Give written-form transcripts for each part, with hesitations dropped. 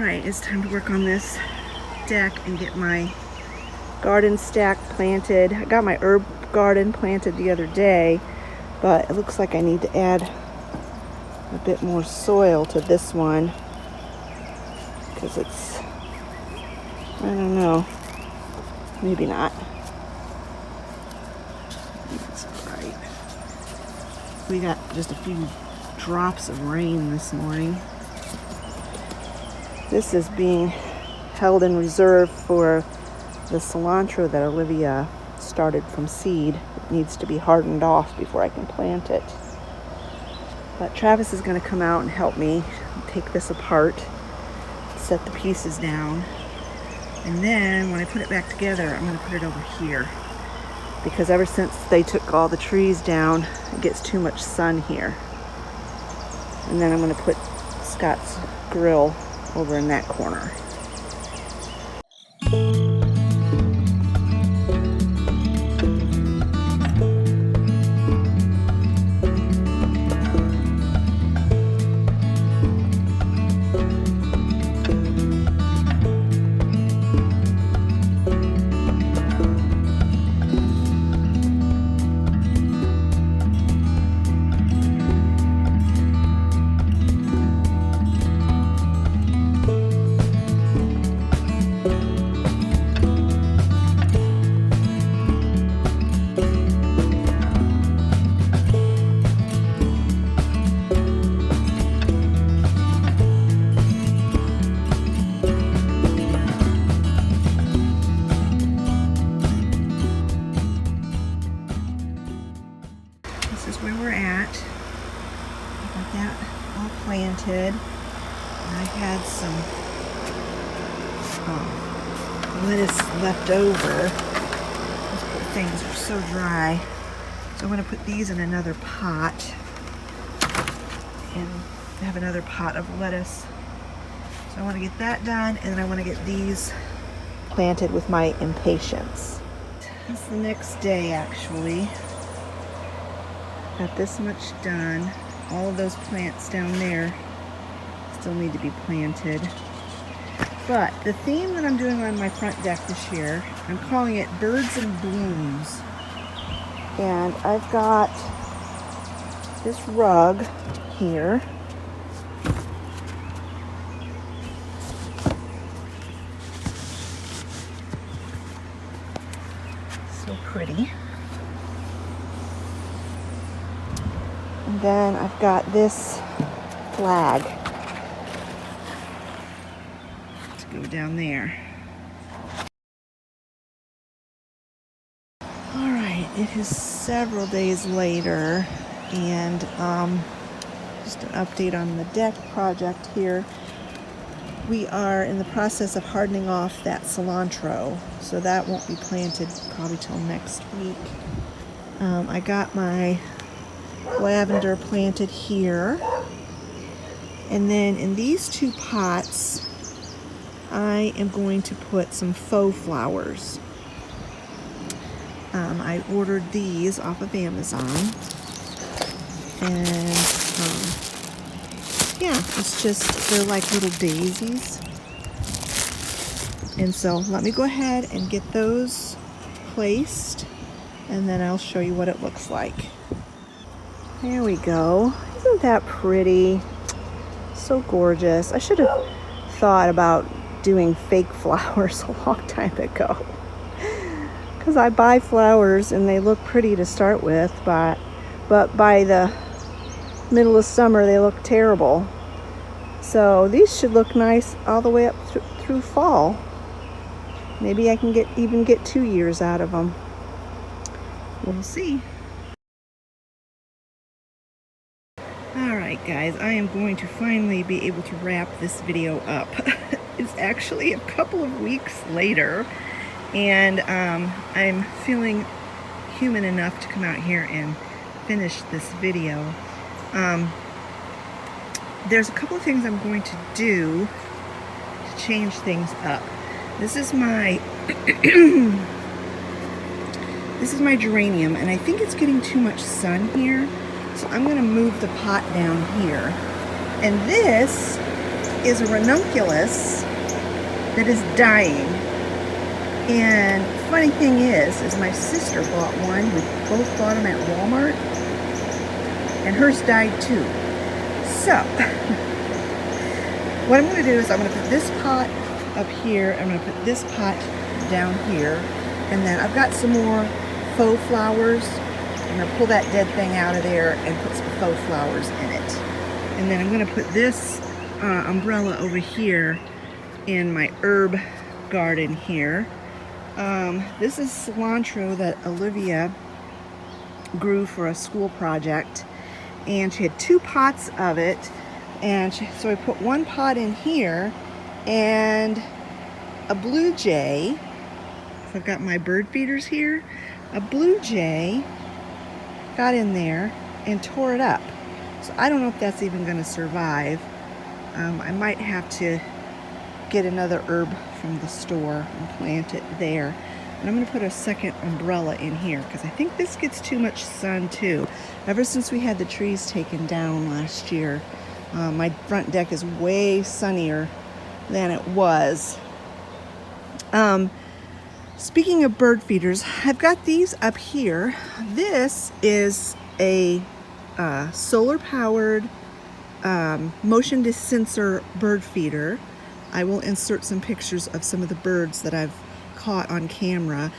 Alright, it's time to work on this deck and get my garden stack planted. I got my herb garden planted the other day, but it looks like I need to add a bit more soil to this one because it's, I don't know, maybe not. That's right. We got just a few drops of rain this morning. This is being held in reserve for the cilantro that Olivia started from seed. It needs to be hardened off before I can plant it. But Travis is going to come out and help me take this apart, set the pieces down, and then when I put it back together, I'm going to put it over here. Because ever since they took all the trees down, it gets too much sun here. And then I'm going to put Scott's grill over in that corner. This is where we're at. Got that all planted. And I had some lettuce left over. These poor things are so dry. So I'm going to put these in another pot. And have another pot of lettuce. So I want to get that done, and then I want to get these planted with my impatiens. It's the next day, actually. Got this much done. All of those plants down there still need to be planted. But the theme that I'm doing on my front deck this year, I'm calling it Birds and Blooms. And I've got this rug here. So pretty. And then I've got this flag to go down there. All right, it is several days later, and just an update on the deck project here. We are in the process of hardening off that cilantro, so that won't be planted probably till next week. I got my lavender planted here, and then in these two pots I am going to put some faux flowers. I ordered these off of Amazon, and yeah, it's just, they're like little daisies. And so let me go ahead and get those placed, and then I'll show you what it looks like. There we go. Isn't that pretty? So gorgeous. I should have thought about doing fake flowers a long time ago. Because I buy flowers and they look pretty to start with, but by the middle of summer they look terrible. So these should look nice all the way up through fall. Maybe I can even get 2 years out of them. We'll see. Alright guys, I am going to finally be able to wrap this video up. It's actually a couple of weeks later, and I'm feeling human enough to come out here and finish this video. There's a couple of things I'm going to do to change things up. This is my this is my geranium, and I think it's getting too much sun here. So I'm going to move the pot down here. And this is a ranunculus that is dying. And funny thing is my sister bought one. We both bought them at Walmart, and hers died too. So what I'm going to do is I'm going to put this pot up here. I'm going to put this pot down here, and then I've got some more faux flowers. I'm going to pull that dead thing out of there and put some faux flowers in it. And then I'm going to put this umbrella over here in my herb garden here. This is cilantro that Olivia grew for a school project, and she had 2 pots of it, and so I put one pot in here, and a blue jay, so I've got my bird feeders here, a blue jay got in there and tore it up. So I don't know if that's even going to survive. I might have to get another herb from the store and plant it there. And I'm going to put a second umbrella in here because I think this gets too much sun too. Ever since we had the trees taken down last year, my front deck is way sunnier than it was. Speaking of bird feeders, I've got these up here. This is a solar powered motion sensor bird feeder. I will insert some pictures of some of the birds that I've caught on camera.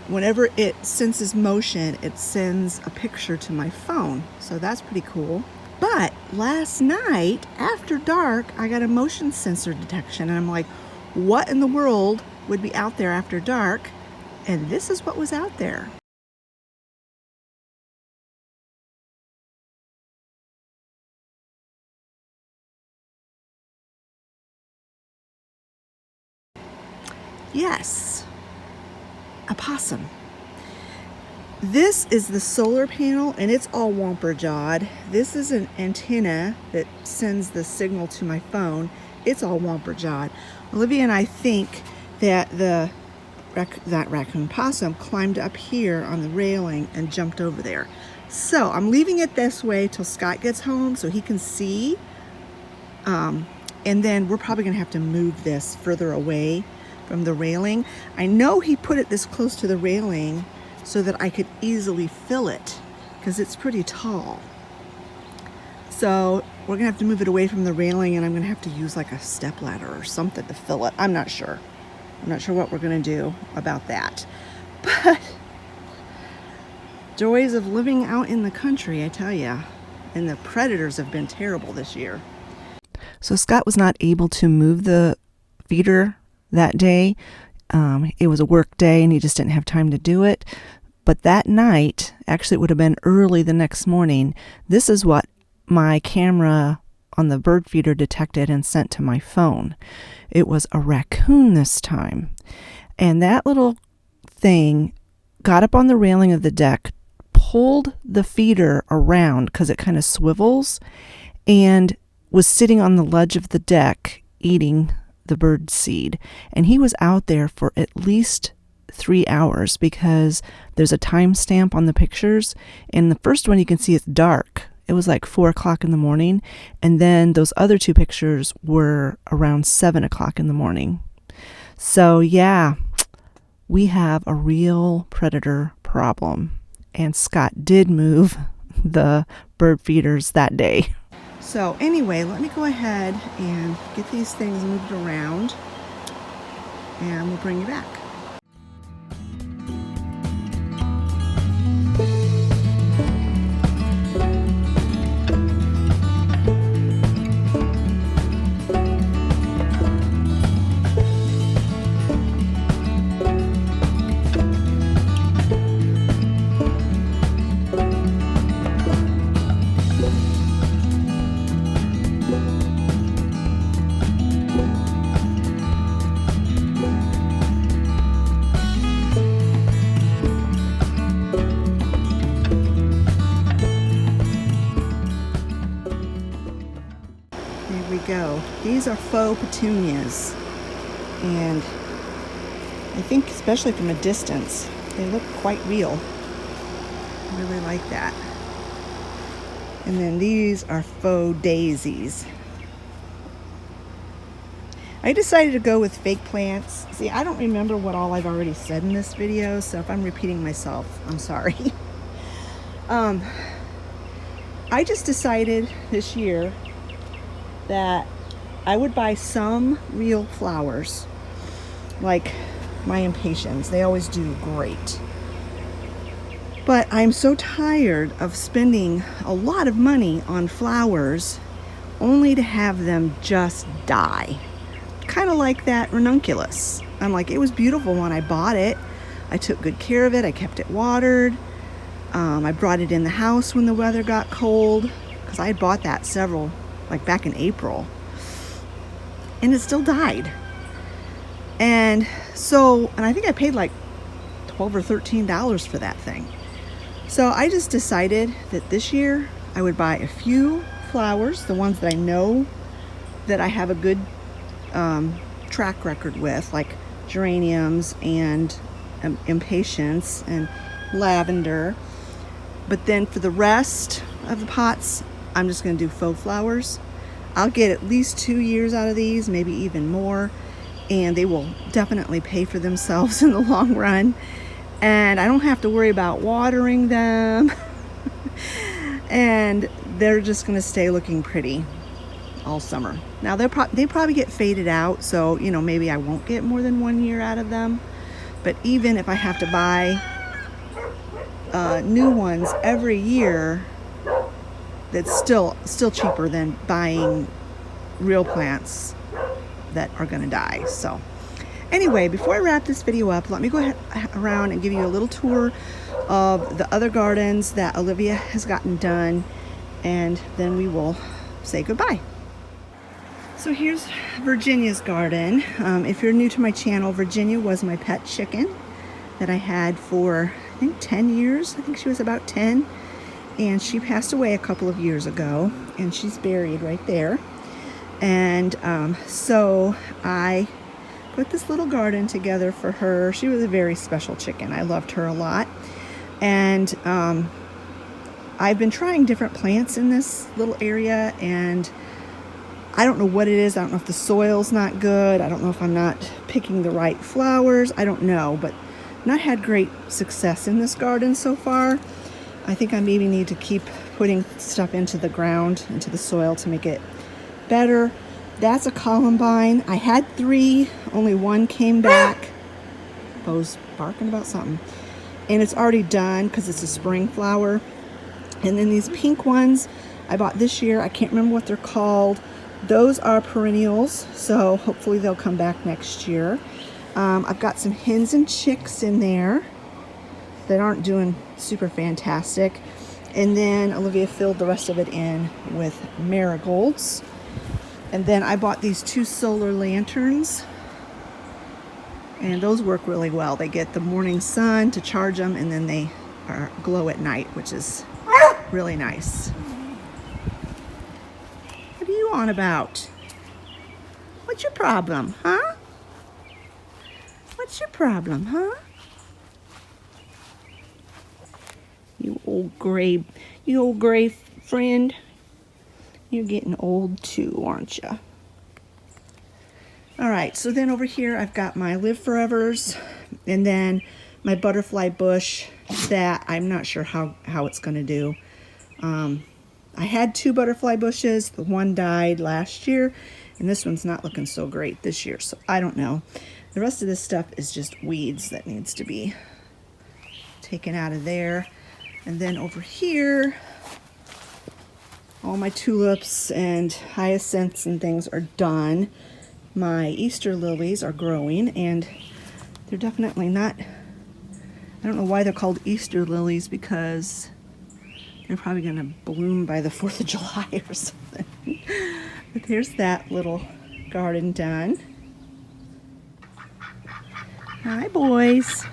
Whenever it senses motion, it sends a picture to my phone. So that's pretty cool. But last night, after dark, I got a motion sensor detection. And I'm like, what in the world would be out there after dark? And this is what was out there. Yes, a possum. This is the solar panel, and it's all womper-jawed. This is an antenna that sends the signal to my phone. It's all womper-jawed. Olivia and I think that that raccoon possum climbed up here on the railing and jumped over there. So I'm leaving it this way till Scott gets home so he can see. And then we're probably gonna have to move this further away from the railing. I know he put it this close to the railing so that I could easily fill it because it's pretty tall. So we're gonna have to move it away from the railing, and I'm gonna have to use like a step ladder or something to fill it. I'm not sure. I'm not sure what we're gonna do about that. But joys of living out in the country, I tell ya. And the predators have been terrible this year. So Scott was not able to move the feeder that day. It was a work day and he just didn't have time to do it. But that night, actually it would have been early the next morning, this is what my camera on the bird feeder detected and sent to my phone. It was a raccoon this time. And that little thing got up on the railing of the deck, pulled the feeder around because it kind of swivels, and was sitting on the ledge of the deck eating the bird seed. And he was out there for at least 3 hours because there's a timestamp on the pictures. And the first one you can see it's dark. It was like 4 o'clock in the morning. And then those other 2 pictures were around 7 o'clock in the morning. So yeah, we have a real predator problem. And Scott did move the bird feeders that day. So anyway, let me go ahead and get these things moved around, and we'll bring you back. There we go. These are faux petunias. And I think especially from a distance, they look quite real. I really like that. And then these are faux daisies. I decided to go with fake plants. See, I don't remember what all I've already said in this video, so if I'm repeating myself, I'm sorry. I just decided this year that I would buy some real flowers, like my impatiens. They always do great. But I'm so tired of spending a lot of money on flowers only to have them just die. Kind of like that ranunculus. I'm like, it was beautiful when I bought it. I took good care of it. I kept it watered. I brought it in the house when the weather got cold, because I had bought that like back in April. And it still died. And I think I paid like $12 or $13 for that thing. So I just decided that this year I would buy a few flowers, the ones that I know that I have a good track record with, like geraniums and impatiens and lavender. But then for the rest of the pots, I'm just going to do faux flowers. I'll get at least 2 years out of these, maybe even more, and they will definitely pay for themselves in the long run. And I don't have to worry about watering them. And they're just going to stay looking pretty all summer. Now they probably get faded out, so maybe I won't get more than 1 year out of them. But even if I have to buy new ones every year, that's still cheaper than buying real plants that are going to die. So anyway, before I wrap this video up, let me go around and give you a little tour of the other gardens that Olivia has gotten done, and then we will say goodbye. So here's Virginia's garden. If you're new to my channel, Virginia was my pet chicken that I had for, I think, 10 years. I think she was about 10. And she passed away a couple of years ago, and she's buried right there. And so I put this little garden together for her. She was a very special chicken. I loved her a lot. And I've been trying different plants in this little area, and I don't know what it is. I don't know if the soil's not good. I don't know if I'm not picking the right flowers. I don't know, but I've not had great success in this garden so far. I think I maybe need to keep putting stuff into the ground, into the soil, to make it better. That's a columbine. I had 3, only 1 came back. Bo's barking about something. And it's already done because it's a spring flower. And then these pink ones I bought this year. I can't remember what they're called. Those are perennials, so hopefully they'll come back next year. I've got some hens and chicks in there that aren't doing super fantastic. And then Olivia filled the rest of it in with marigolds. And then I bought these 2 solar lanterns, and those work really well. They get the morning sun to charge them, and then they glow at night, which is really nice. What are you on about? What's your problem, huh? What's your problem, huh? You old gray friend. You're getting old too, aren't you? All right, so then over here I've got my Live Forevers, and then my butterfly bush that I'm not sure how it's going to do. I had 2 butterfly bushes. The one died last year, and this one's not looking so great this year, so I don't know. The rest of this stuff is just weeds that needs to be taken out of there. And then over here, all my tulips and hyacinths and things are done. My Easter lilies are growing, and they're definitely not, I don't know why they're called Easter lilies, because they're probably going to bloom by the 4th of July or something. But there's that little garden done. Hi, boys.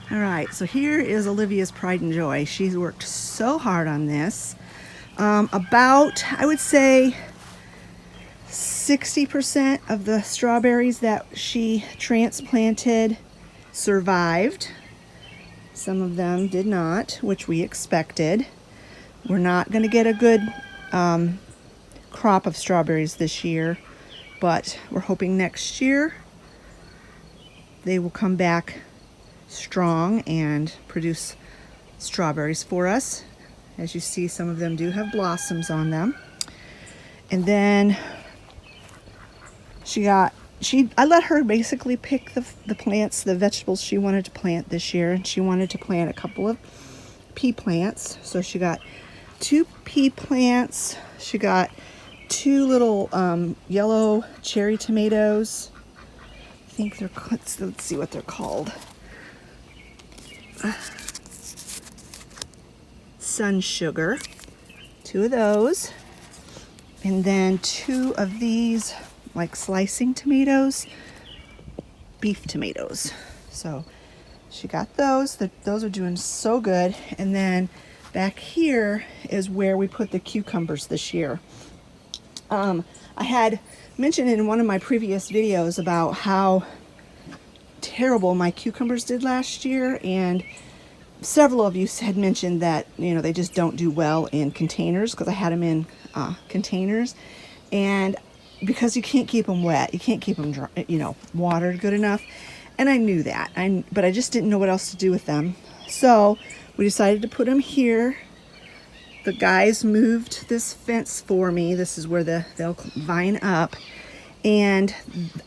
All right, so here is Olivia's pride and joy. She's worked so hard on this. I would say 60% of the strawberries that she transplanted survived. Some of them did not, which we expected. We're not going to get a good crop of strawberries this year, but we're hoping next year they will come back strong and produce strawberries for us. As you see, some of them do have blossoms on them. And then I let her basically pick the plants, the vegetables she wanted to plant this year. And she wanted to plant a couple of pea plants. So she got 2 pea plants. She got 2 little yellow cherry tomatoes. I think they're, let's see what they're called. Sun Sugar. 2 of those. And then 2 of these, like slicing tomatoes, beef tomatoes. So she got those. Those are doing so good. And then back here is where we put the cucumbers this year. I had mentioned in one of my previous videos about how terrible my cucumbers did last year, and several of you had mentioned that, you know, they just don't do well in containers, because I had them in containers, and because you can't keep them wet, you can't keep them dry, you know, watered good enough. And I knew that, but I just didn't know what else to do with them. So we decided to put them here. The guys moved this fence for me. This is where they'll vine up. And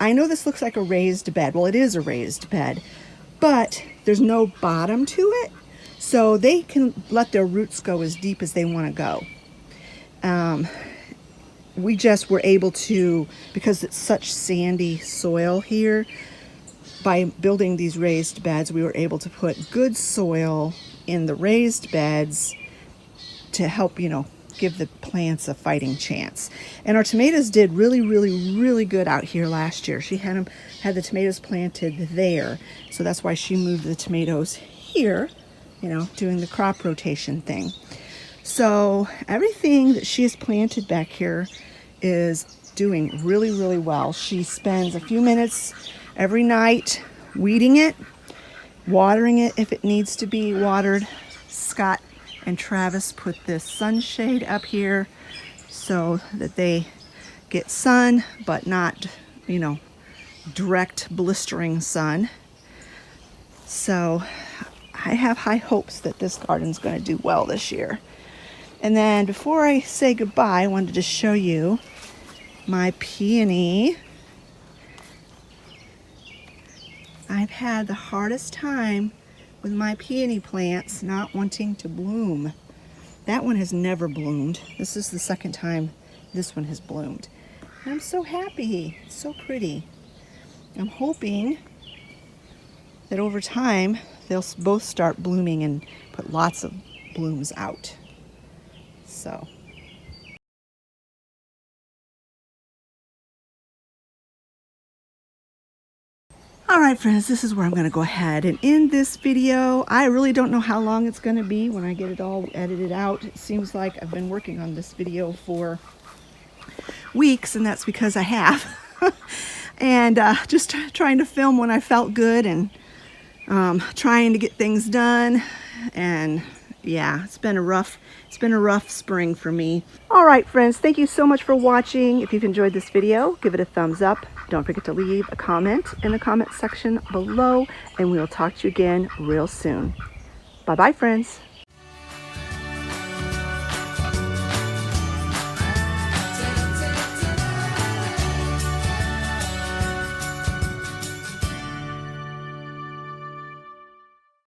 I know this looks like a raised bed. Well, it is a raised bed, but there's no bottom to it. So they can let their roots go as deep as they want to go. We just were able to, because it's such sandy soil here, by building these raised beds, we were able to put good soil in the raised beds to help, you know, give the plants a fighting chance. And our tomatoes did really, really, really good out here last year. She had the tomatoes planted there. So that's why she moved the tomatoes here, you know, doing the crop rotation thing. So everything that she has planted back here is doing really, really well. She spends a few minutes every night weeding it, watering it if it needs to be watered. Scott and Travis put this sunshade up here so that they get sun, but not, you know, direct blistering sun. So I have high hopes that this garden's going to do well this year. And then before I say goodbye, I wanted to show you my peony. I've had the hardest time with my peony plants not wanting to bloom. That one has never bloomed. This is the second time this one has bloomed. And I'm so happy. It's so pretty. I'm hoping that over time they'll both start blooming and put lots of blooms out. So. All right, friends, this is where I'm going to go ahead and end this video. I really don't know how long it's going to be when I get it all edited out. It seems like I've been working on this video for weeks, and that's because I have. And just trying to film when I felt good, and trying to get things done. And yeah, it's been a rough spring for me. All right, friends, thank you so much for watching. If you've enjoyed this video, give it a thumbs up. Don't forget to leave a comment in the comment section below, and we'll talk to you again real soon. Bye-bye, friends.